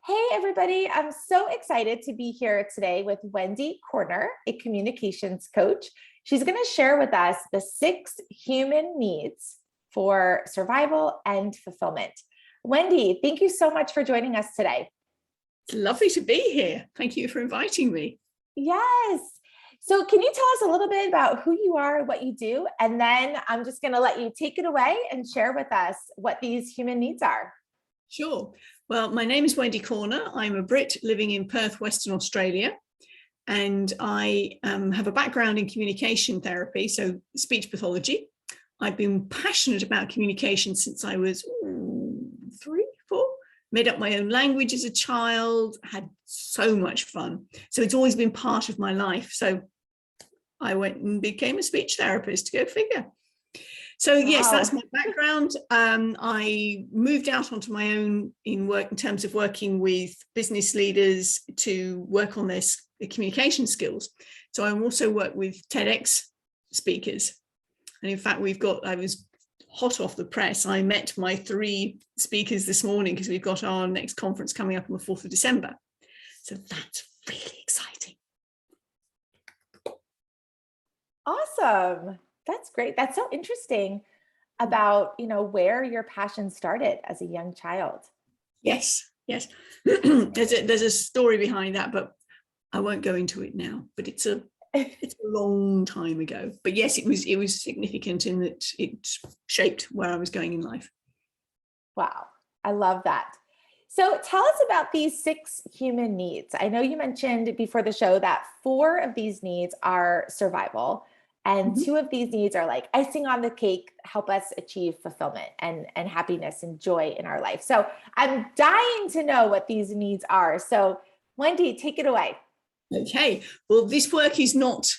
Hey, everybody. I'm so excited to be here today with Wendy Corner, a communications coach. She's going to share with us the 6 human needs for survival and fulfillment. Wendy, thank you so much for joining us today. It's lovely to be here. Thank you for inviting me. Yes. So can you tell us a little bit about who you are, what you do, and then I'm just going to let you take it away and share with us what these human needs are. Sure. Well, my name is Wendy Corner. I'm a Brit living in Perth, Western Australia, and I have a background in communication therapy, so speech pathology. I've been passionate about communication since I was 3, 4, made up my own language as a child, had so much fun. So it's always been part of my life. So I went and became a speech therapist, to go figure. So yes, that's my background. I moved out onto my own in terms of working with business leaders to work on their communication skills. So I also work with TEDx speakers. And in fact, I was hot off the press. I met my 3 speakers this morning because we've got our next conference coming up on the 4th of December. So that's really exciting. Awesome. That's great. That's so interesting about, where your passion started as a young child. Yes. There's a story behind that, but I won't go into it now. But it's a long time ago. But yes, it was significant in that it shaped where I was going in life. Wow. I love that. So tell us about these 6 human needs. I know you mentioned before the show that 4 of these needs are survival. And 2 of these needs are like icing on the cake, help us achieve fulfillment and happiness and joy in our life. So I'm dying to know what these needs are. So Wendy, take it away. Okay. Well, this work is not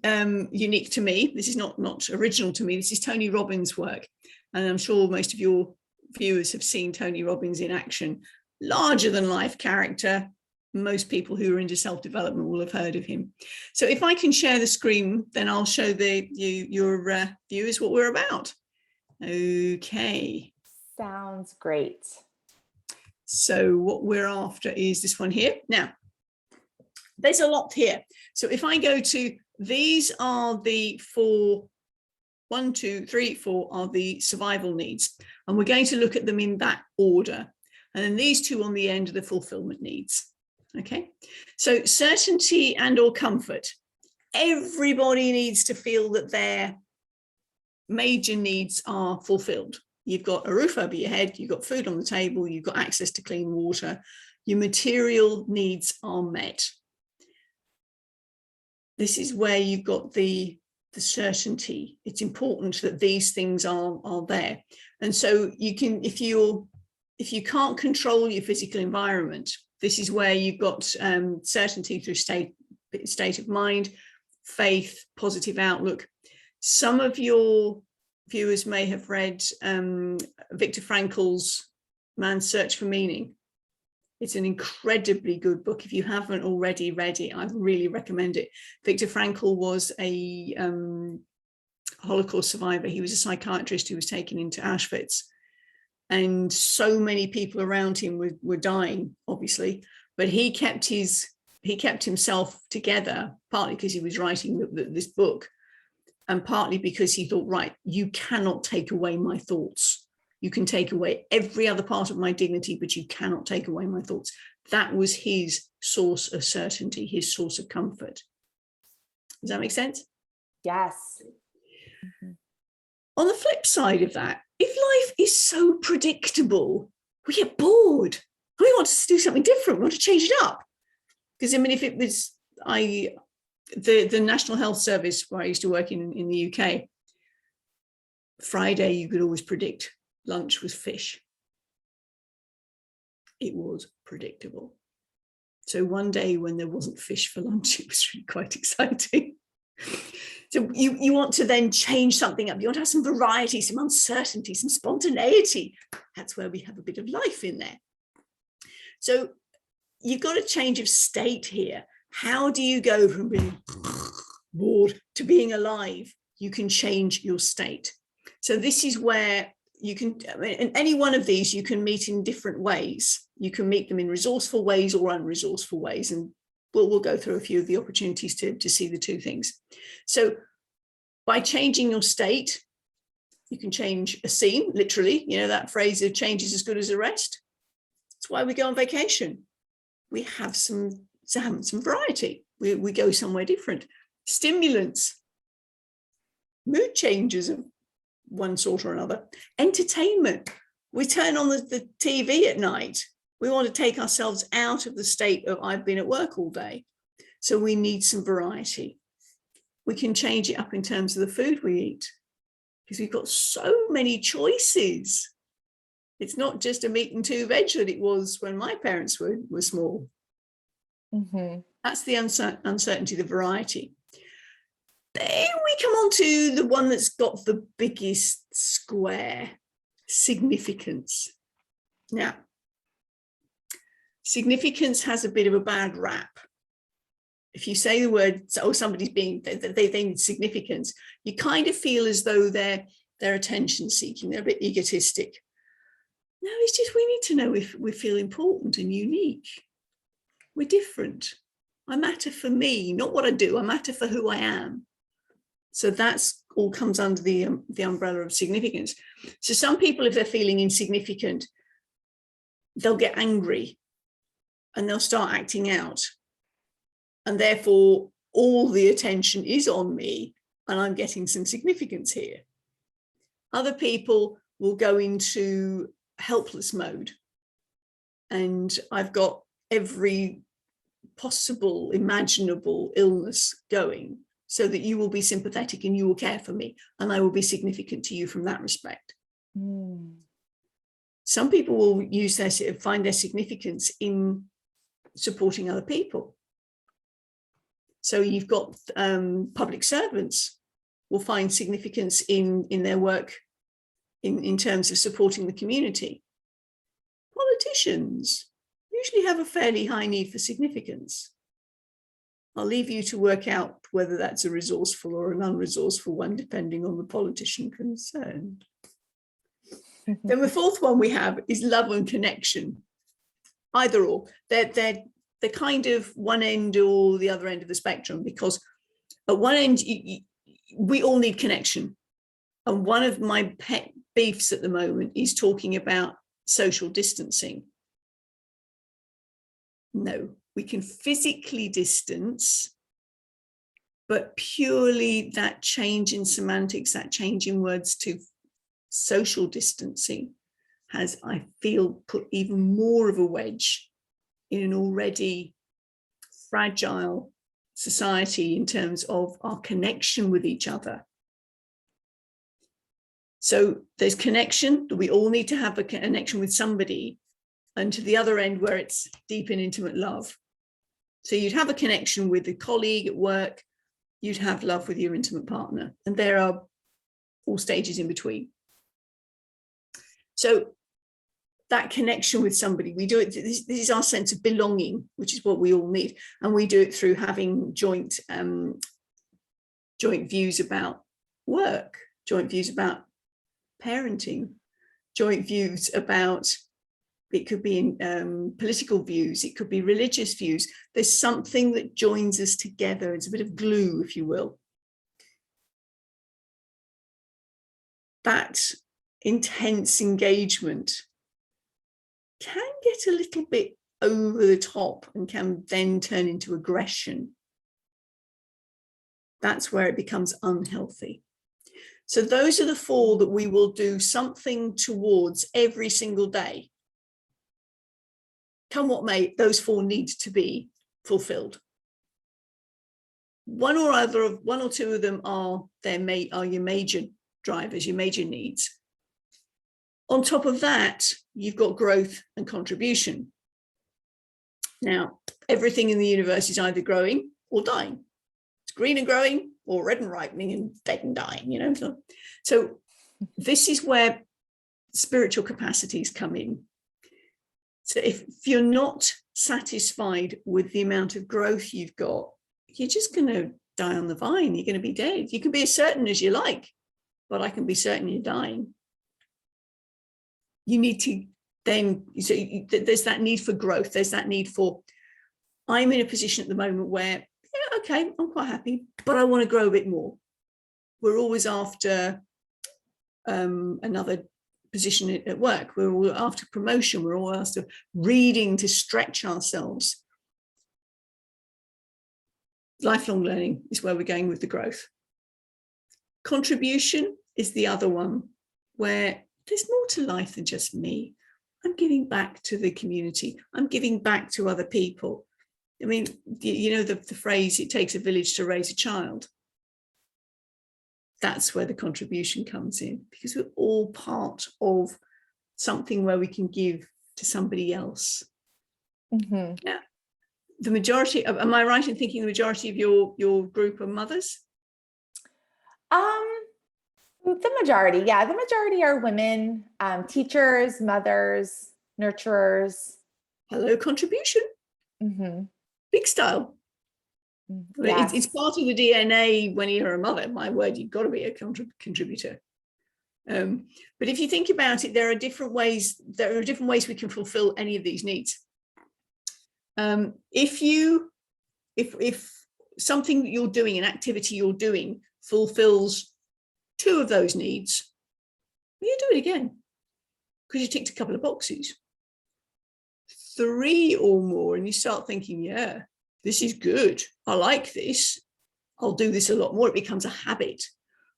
unique to me. This is not original to me. This is Tony Robbins' work. And I'm sure most of your viewers have seen Tony Robbins in action. Larger than life character. Most people who are into self-development will have heard of him. So if I can share the screen, then I'll show your viewers what we're about. Okay. Sounds great. So what we're after is this one here. Now, there's a lot here. So if I go to, these are the 4, 1, 2, 3, 4 are the survival needs. And we're going to look at them in that order. And then these 2 on the end are the fulfillment needs. Okay, so certainty and or comfort. Everybody needs to feel that their major needs are fulfilled. You've got a roof over your head, you've got food on the table, you've got access to clean water, your material needs are met. This is where you've got the certainty. It's important that these things are there. And so you can, if you can't control your physical environment, this is where you've got certainty through state of mind, faith, positive outlook. Some of your viewers may have read Viktor Frankl's Man's Search for Meaning. It's an incredibly good book. If you haven't already read it, I really recommend it. Viktor Frankl was a Holocaust survivor. He was a psychiatrist who was taken into Auschwitz. And so many people around him were dying, obviously, but he kept himself together, partly because he was writing this book, and partly because he thought, right, you cannot take away my thoughts. You can take away every other part of my dignity, but you cannot take away my thoughts. That was his source of certainty, his source of comfort. Does that make sense? Yes. On the flip side of that, if life is so predictable, we get bored. We want to do something different. We want to change it up. Because I mean, if it was the National Health Service where I used to work in the UK, Friday you could always predict lunch was fish. It was predictable. So one day when there wasn't fish for lunch, it was really quite exciting. So you want to then change something up. You want to have some variety, some uncertainty, some spontaneity. That's where we have a bit of life in there. So you've got a change of state here. How do you go from being bored to being alive? You can change your state. So this is where you can, in any one of these, you can meet in different ways. You can meet them in resourceful ways or unresourceful ways. And we'll go through a few of the opportunities to see the two things. So by changing your state, you can change a scene, literally. You know, that phrase of change is as good as a rest. That's why we go on vacation. We have some variety. We go somewhere different. Stimulants, mood changes of one sort or another. Entertainment. We turn on the TV at night. We want to take ourselves out of the state of I've been at work all day. So we need some variety. We can change it up in terms of the food we eat, because we've got so many choices. It's not just a meat and two veg that it was when my parents were small. Mm-hmm. That's the uncertainty, the variety. Then we come on to the one that's got the biggest square, significance. Now, significance has a bit of a bad rap. If you say the word, oh, somebody's being, they need significance, you kind of feel as though they're attention seeking, they're a bit egotistic. No, it's just we need to know if we feel important and unique. We're different. I matter for me, not what I do. I matter for who I am. So that's all comes under the umbrella of significance. So some people, if they're feeling insignificant, they'll get angry and they'll start acting out. And therefore, all the attention is on me and I'm getting some significance here. Other people will go into helpless mode. And I've got every possible imaginable illness going so that you will be sympathetic and you will care for me and I will be significant to you from that respect. Some people will use find their significance in supporting other people. So you've got public servants will find significance in their work in terms of supporting the community. Politicians usually have a fairly high need for significance. I'll leave you to work out whether that's a resourceful or an unresourceful one, depending on the politician concerned. Then the fourth one we have is love and connection. Either or. They're kind of one end or the other end of the spectrum, because at one end, we all need connection. And one of my pet beefs at the moment is talking about social distancing. No, we can physically distance, but purely that change in semantics, that change in words to social distancing has, I feel, put even more of a wedge in an already fragile society in terms of our connection with each other. So there's connection, we all need to have a connection with somebody, and to the other end where it's deep and intimate love. So you'd have a connection with a colleague at work, you'd have love with your intimate partner, and there are all stages in between. So that connection with somebody, we do it, this is our sense of belonging, which is what we all need. And we do it through having joint views about work, joint views about parenting, joint views about, it could be in political views, it could be religious views. There's something that joins us together. It's a bit of glue, if you will. That intense engagement can get a little bit over the top and can then turn into aggression. That's where it becomes unhealthy. So those are the four that we will do something towards every single day. Come what may, those four need to be fulfilled. One or two of them are your major drivers, your major needs. On top of that, you've got growth and contribution. Now, everything in the universe is either growing or dying. It's green and growing, or red and ripening and dead and dying, you know. So this is where spiritual capacities come in. So if you're not satisfied with the amount of growth you've got, you're just going to die on the vine. You're going to be dead. You can be as certain as you like, but I can be certain you're dying. You need to then so there's that need for growth. There's that need for, I'm in a position at the moment where, yeah, okay, I'm quite happy, but I want to grow a bit more. We're always after another position at work. We're all after promotion. We're all after reading to stretch ourselves. Lifelong learning is where we're going with the growth. Contribution is the other one, where there's more to life than just me. I'm giving back to the community. I'm giving back to other people. I mean, you know, the phrase, it takes a village to raise a child. That's where the contribution comes in, because we're all part of something where we can give to somebody else. Mm-hmm. Now, the majority, am I right in thinking the majority of your group are mothers? The majority, yeah. The majority are women, teachers, mothers, nurturers. Hello, contribution. Mm-hmm. Big style. Yes. It's part of the DNA when you're a mother. My word, you've got to be a contributor. But if you think about it, there are different ways we can fulfill any of these needs. If something you're doing, an activity you're doing, fulfills 2 of those needs, you do it again because you ticked a couple of boxes. 3 or more, and you start thinking, yeah, this is good. I like this. I'll do this a lot more. It becomes a habit.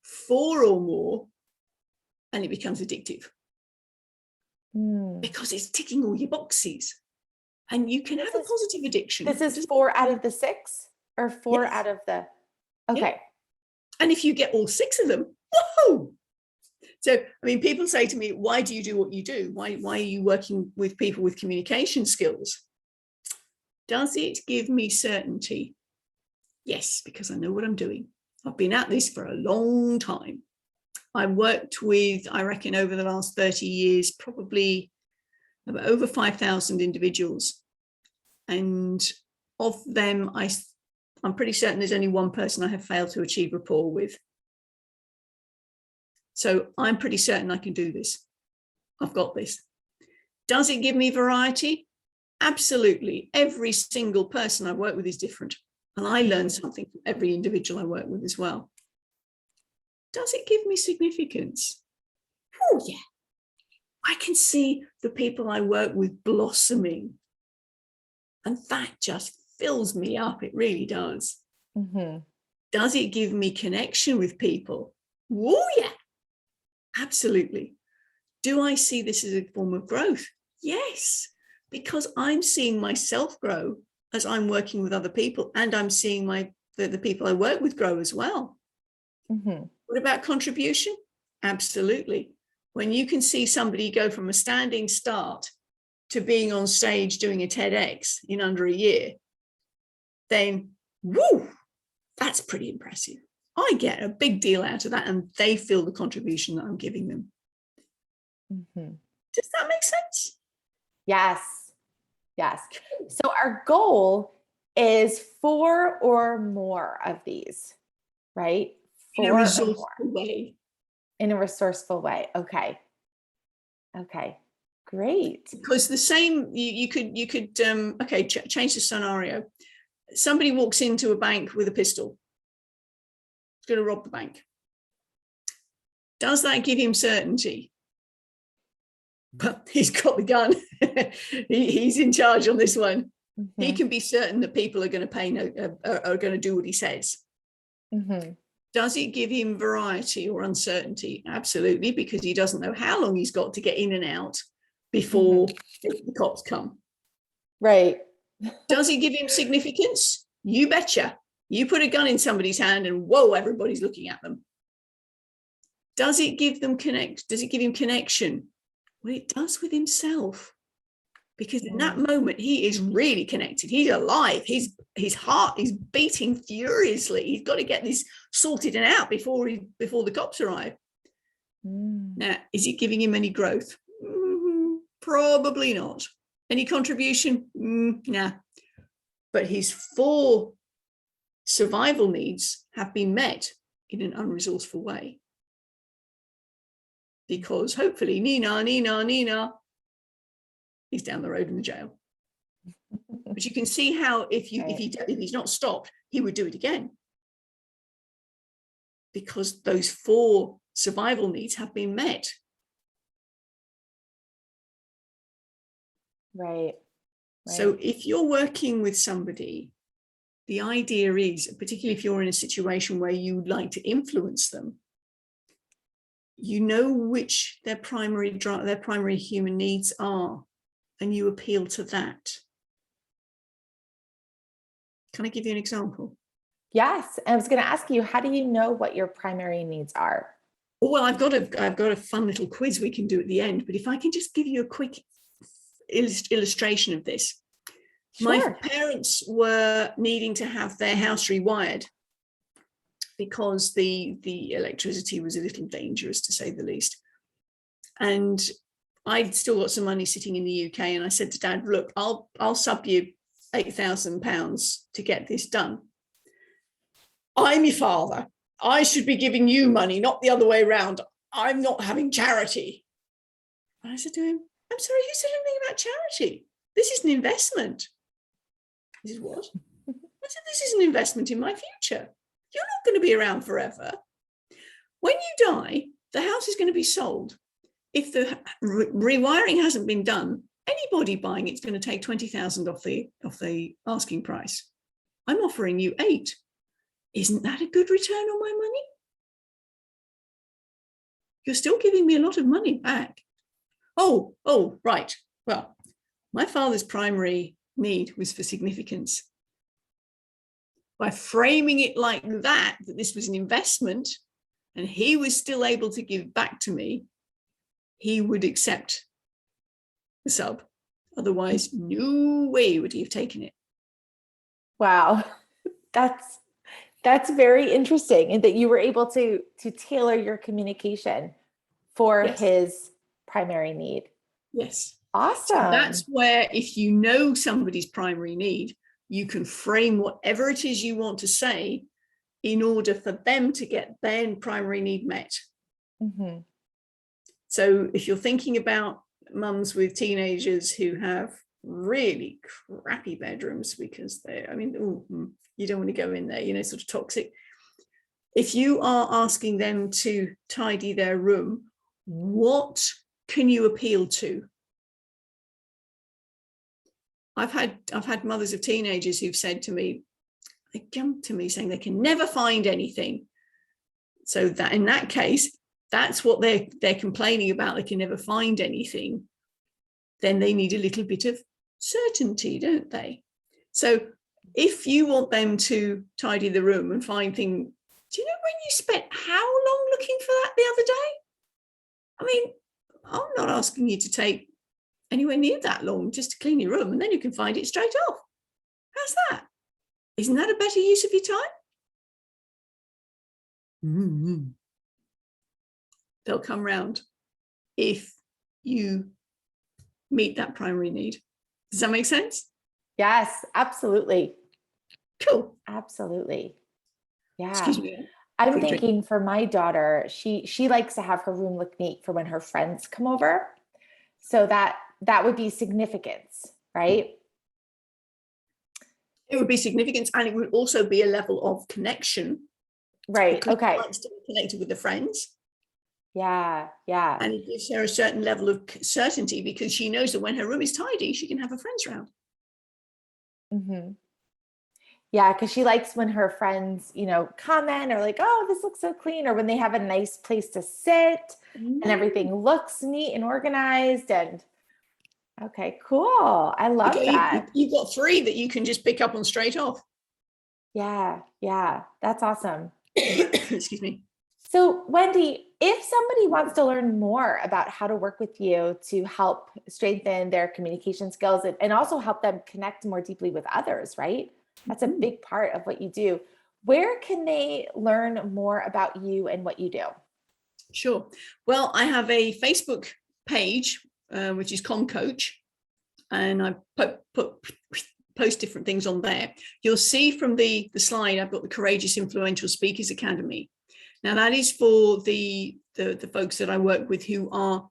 4 or more, and it becomes addictive because it's ticking all your boxes. And you can have a positive addiction. This is 4 out of the 6 or 4 out of the, okay. Yeah. And if you get all 6 of them, woohoo! So, I mean, people say to me, why do you do what you do? Why are you working with people with communication skills? Does it give me certainty? Yes, because I know what I'm doing. I've been at this for a long time. I worked with, I reckon, over the last 30 years, probably over 5,000 individuals. And of them, I'm pretty certain there's only one person I have failed to achieve rapport with. So I'm pretty certain I can do this. I've got this. Does it give me variety? Absolutely. Every single person I work with is different. And I learn something from every individual I work with as well. Does it give me significance? Oh, yeah. I can see the people I work with blossoming. And that just fills me up. It really does. Mm-hmm. Does it give me connection with people? Oh, yeah. Absolutely. Do I see this as a form of growth? Yes, because I'm seeing myself grow as I'm working with other people, and I'm seeing the people I work with grow as well. Mm-hmm. What about contribution? Absolutely. When you can see somebody go from a standing start to being on stage doing a TEDx in under a year, then, woo, that's pretty impressive. I get a big deal out of that, and they feel the contribution that I'm giving them. Mm-hmm. Does that make sense? Yes. Yes. So our goal is 4 or more of these, right? 4 in a resourceful way. In a resourceful way. Okay. Okay. Great. Because the same, you could change the scenario. Somebody walks into a bank with a pistol. He's going to rob the bank. Does that give him certainty? But he's got the gun. He's in charge on this one. Mm-hmm. He can be certain that people are going to are going to do what he says. Mm-hmm. Does it give him variety or uncertainty? Absolutely, because he doesn't know how long he's got to get in and out before the cops come. Right. Does it give him significance? You betcha. You put a gun in somebody's hand and whoa, everybody's looking at them. Does it give them Does it give him connection? Well, it does with himself. Because in that moment, he is really connected. He's alive. His heart is beating furiously. He's got to get this sorted and out before the cops arrive. Now, is it giving him any growth? Probably not. Any contribution? Nah. But his 4 survival needs have been met in an unresourceful way. Because hopefully, Nina, he's down the road in the jail. But you can see how if he's not stopped, he would do it again. Because those 4 survival needs have been met. Right. So if you're working with somebody, the idea is, particularly if you're in a situation where you'd like to influence them, you know which their primary human needs are, and you appeal to that. Can I give you an example? Yes. I was going to ask you, how do you know what your primary needs are? Well, I've got a fun little quiz we can do at the end, but if I can just give you a quick illustration of this. Sure. My parents were needing to have their house rewired because the electricity was a little dangerous, to say the least. And I'd still got some money sitting in the UK, and I said to Dad, look, I'll sub you £8,000 to get this done. I'm your father. I should be giving you money, not the other way around. I'm not having charity. And I said to him, I'm sorry, who said anything about charity? This is an investment. He said, what? I said, this is an investment in my future. You're not going to be around forever. When you die, the house is going to be sold. If the rewiring hasn't been done, anybody buying it's going to take 20,000 off the asking price. I'm offering you 8. Isn't that a good return on my money? You're still giving me a lot of money back. Oh, right. Well, my father's primary need was for significance. By framing it like that this was an investment and he was still able to give back to me, he would accept the sub. Otherwise, no way would he have taken it. Wow. That's very interesting, and that you were able to tailor your communication for his primary need. Yes. Awesome. So that's where, if you know somebody's primary need, you can frame whatever it is you want to say in order for them to get their primary need met. Mm-hmm. So if you're thinking about mums with teenagers who have really crappy bedrooms because you don't want to go in there, sort of toxic. If you are asking them to tidy their room, what can you appeal to? I've had mothers of teenagers who've said to me, they come to me saying they can never find anything. So that in that case, that's what they're complaining about. They can never find anything. Then they need a little bit of certainty, don't they? So if you want them to tidy the room and find things, do you know when you spent how long looking for that the other day? I mean, I'm not asking you to take anywhere near that long just to clean your room, and then you can find it straight off. How's that? Isn't that a better use of your time? Mm-hmm. They'll come round if you meet that primary need. Does that make sense? Yes, absolutely. Cool. Absolutely. Yeah. Excuse me. I'm thinking for my daughter, she likes to have her room look neat for when her friends come over. So that would be significance, right? It would be significance, and it would also be a level of connection. Right. Okay. She still connected with the friends. Yeah. Yeah. And it gives her a certain level of certainty because she knows that when her room is tidy, she can have her friends around. Mm-hmm. Yeah, because she likes when her friends, comment or like, oh, this looks so clean, or when they have a nice place to sit and everything looks neat and organized. And okay, cool. I love that. You've got 3 that you can just pick up on straight off. Yeah. That's awesome. Excuse me. So, Wendy, if somebody wants to learn more about how to work with you to help strengthen their communication skills and also help them connect more deeply with others, right? That's a big part of what you do. Where can they learn more about you and what you do? Sure. Well, I have a Facebook page, which is ComCoach, and I post different things on there. You'll see from the slide, I've got the Courageous Influential Speakers Academy. Now, that is for the folks that I work with who are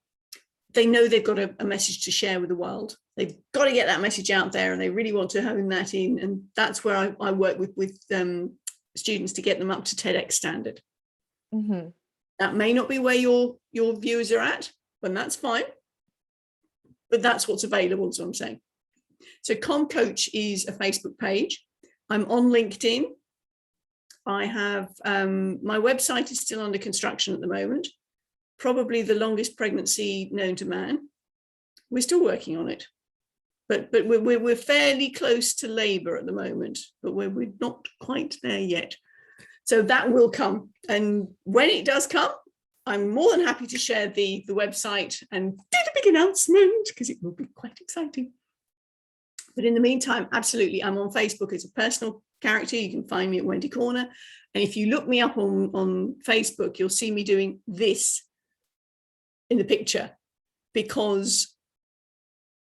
they know they've got a message to share with the world. They've got to get that message out there, and they really want to hone that in. And that's where I work with students to get them up to TEDx standard. Mm-hmm. That may not be where your viewers are at, but that's fine. But that's what's available, is what I'm saying. So Com Coach is a Facebook page. I'm on LinkedIn. I have, my website is still under construction at the moment. Probably the longest pregnancy known to man. We're still working on it. But we're fairly close to labor at the moment, but we're not quite there yet. So that will come. And when it does come, I'm more than happy to share the website and do the big announcement, because it will be quite exciting. But in the meantime, absolutely, I'm on Facebook as a personal character. You can find me at Wendy Corner. And if you look me up on Facebook, you'll see me doing this in the picture, because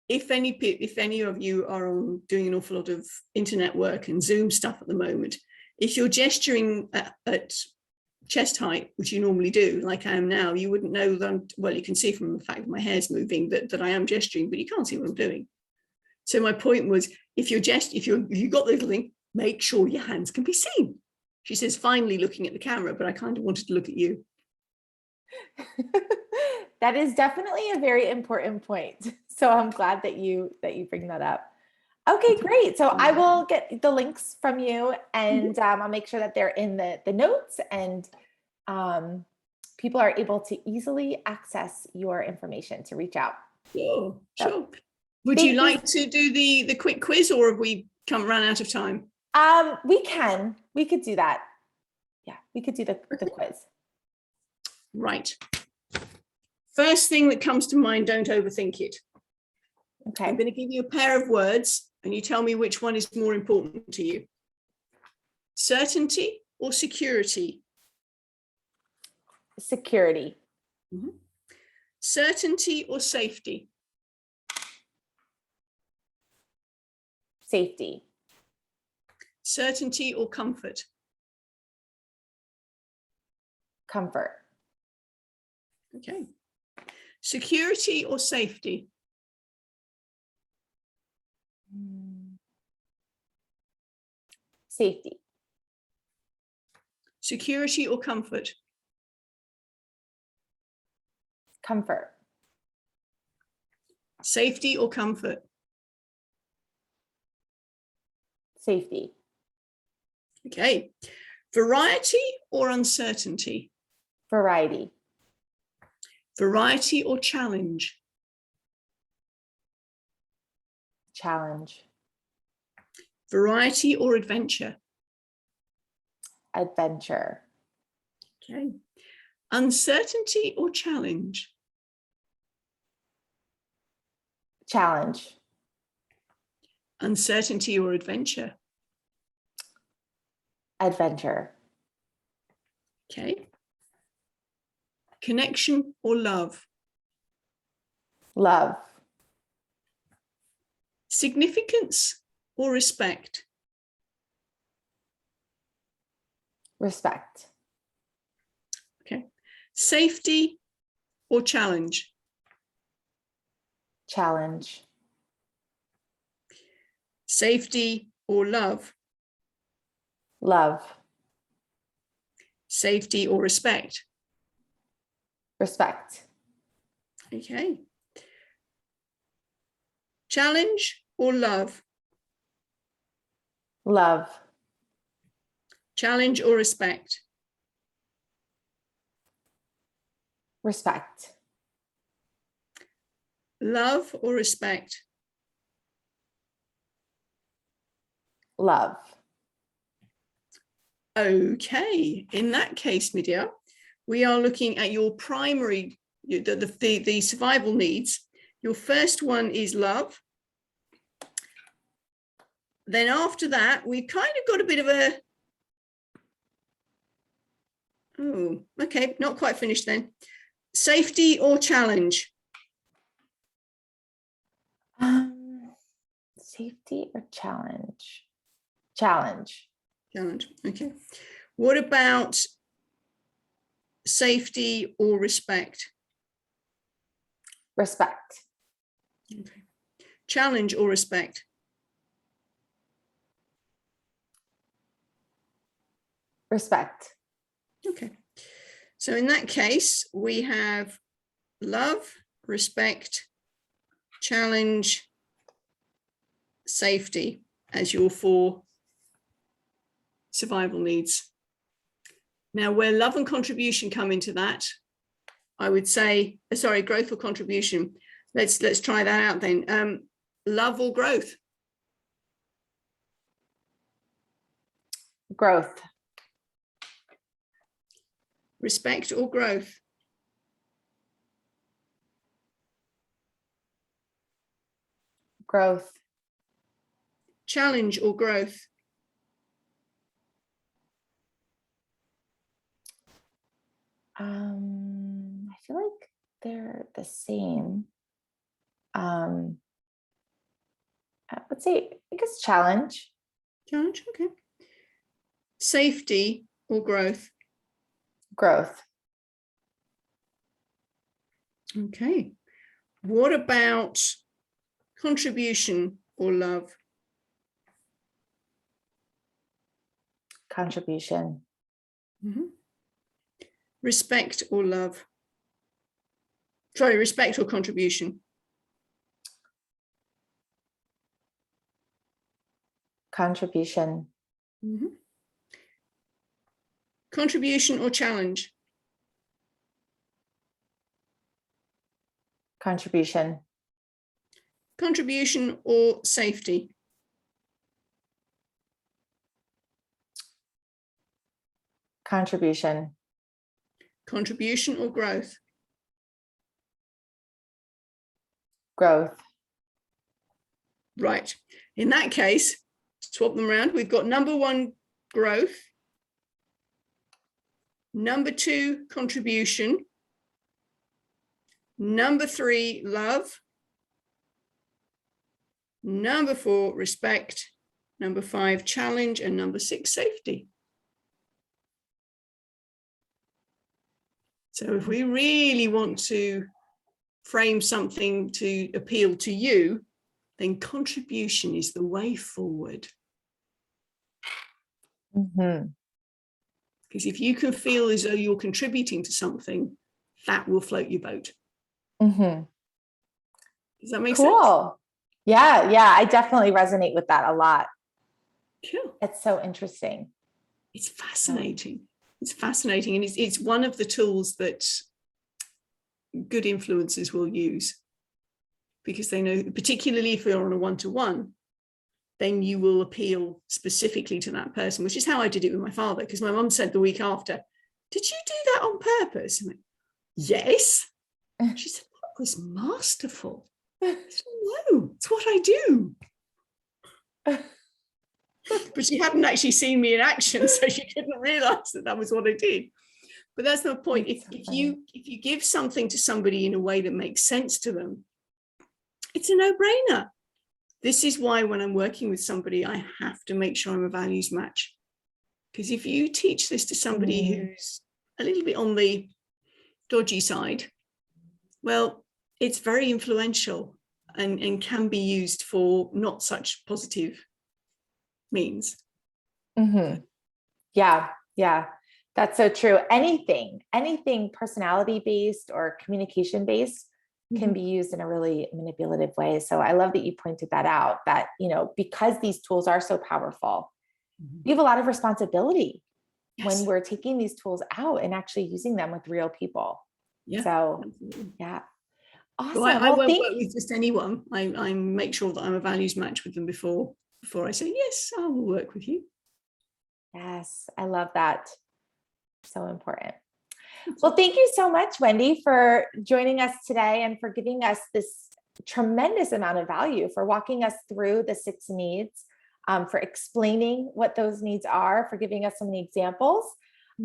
if any of you are doing an awful lot of internet work and Zoom stuff at the moment, if you're gesturing at chest height, which you normally do, like I am now, you wouldn't know that well, you can see from the fact that my hair's moving that I am gesturing, but you can't see what I'm doing. So my point was, if you got the little thing, make sure your hands can be seen. She says, finally looking at the camera, but I kind of wanted to look at you. That is definitely a very important point. So I'm glad that you bring that up. Okay, great. So I will get the links from you, and I'll make sure that they're in the notes, and people are able to easily access your information to reach out. Sure. Would you like to do the quick quiz, or have we run out of time? We could do that. Yeah, we could do the quiz. Right. First thing that comes to mind, don't overthink it. Okay. I'm going to give you a pair of words, and you tell me which one is more important to you. Certainty or security? Security. Mm-hmm. Certainty or safety? Safety. Certainty or comfort? Comfort. Okay. Security or safety? Safety. Security or comfort? Comfort. Safety or comfort? Safety. Okay. Variety or uncertainty? Variety. Variety or challenge? Challenge. Variety or adventure? Adventure. Okay. Uncertainty or challenge? Challenge. Uncertainty or adventure? Adventure. Okay. Connection or love? Love. Significance or respect? Respect. Okay. Safety or challenge? Challenge. Safety or love? Love. Safety or respect? Respect. Okay. Challenge or love? Love. Challenge or respect? Respect. Love or respect? Love. Okay, in that case, my dear, we are looking at your primary, the survival needs. Your first one is love. Then after that, we've kind of got a bit of a, oh, okay, not quite finished then. Safety or challenge? Safety or challenge? Challenge. Challenge, okay. What about safety or respect? Respect. Okay. Challenge or respect? Respect. Okay. So in that case, we have love, respect, challenge, safety as your 4 survival needs. Now, where love and contribution come into that, I would say, sorry, growth or contribution. Let's try that out then. Love or growth? Growth. Respect or growth? Growth. Challenge or growth? I feel like they're the same. Let's say, I guess challenge. Challenge, okay. Safety or growth? Growth. Okay. What about contribution or love? Contribution. Mm-hmm. Respect or love? Sorry, respect or contribution? Contribution. Mm-hmm. Contribution or challenge? Contribution. Contribution or safety? Contribution. Contribution or growth? Growth. Right. In that case, swap them around. We've got number 1, growth. Number 2, contribution. Number 3, love. Number 4, respect. Number 5, challenge. And number 6, safety. So if we really want to frame something to appeal to you, then contribution is the way forward. Mm-hmm. Because if you can feel as though you're contributing to something, that will float your boat. Mm-hmm. Does that make sense? Cool. Yeah. I definitely resonate with that a lot. Cool. It's so interesting. It's fascinating. It's fascinating. And it's one of the tools that good influencers will use, because they know, particularly if you're on a one-to-one, then you will appeal specifically to that person, which is how I did it with my father. Because my mum said the week after, "Did you do that on purpose?" I went, "Yes." She said, "That was masterful." I said, "No, it's what I do." But she hadn't actually seen me in action, so she couldn't realize that was what I did. But that's the point. If you give something to somebody in a way that makes sense to them, it's a no-brainer. This is why when I'm working with somebody, I have to make sure I'm a values match. Because if you teach this to somebody who's a little bit on the dodgy side, well, it's very influential and can be used for not such positive means. Mm-hmm. Yeah. That's so true. Anything personality based or communication based can be used in a really manipulative way. So I love that you pointed that out, that, because these tools are so powerful, we have a lot of responsibility when we're taking these tools out and actually using them with real people. Yeah. So absolutely. yeah. Awesome. So I won't work with just anyone. I make sure that I'm a values match with them before I say, yes, I will work with you. Yes, I love that. So important. Well, thank you so much, Wendy, for joining us today and for giving us this tremendous amount of value, for walking us through the 6 needs, for explaining what those needs are, for giving us so many examples,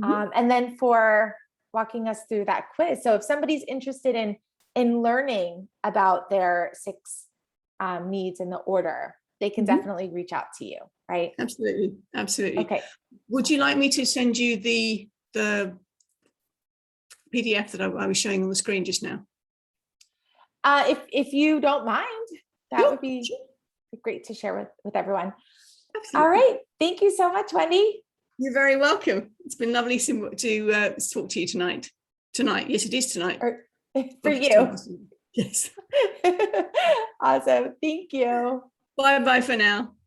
and then for walking us through that quiz. So if somebody's interested in learning about their 6 needs in the order, they can definitely reach out to you, right? Absolutely. Okay. Would you like me to send you the PDF that I was showing on the screen just now? If you don't mind, that Sure, would be sure. great to share with everyone. Absolutely. All right. Thank you so much, Wendy. You're very welcome. It's been lovely to talk to you tonight. Tonight, yes, it is tonight. Or for Oh, you. yes. Awesome. Thank you. Bye for now.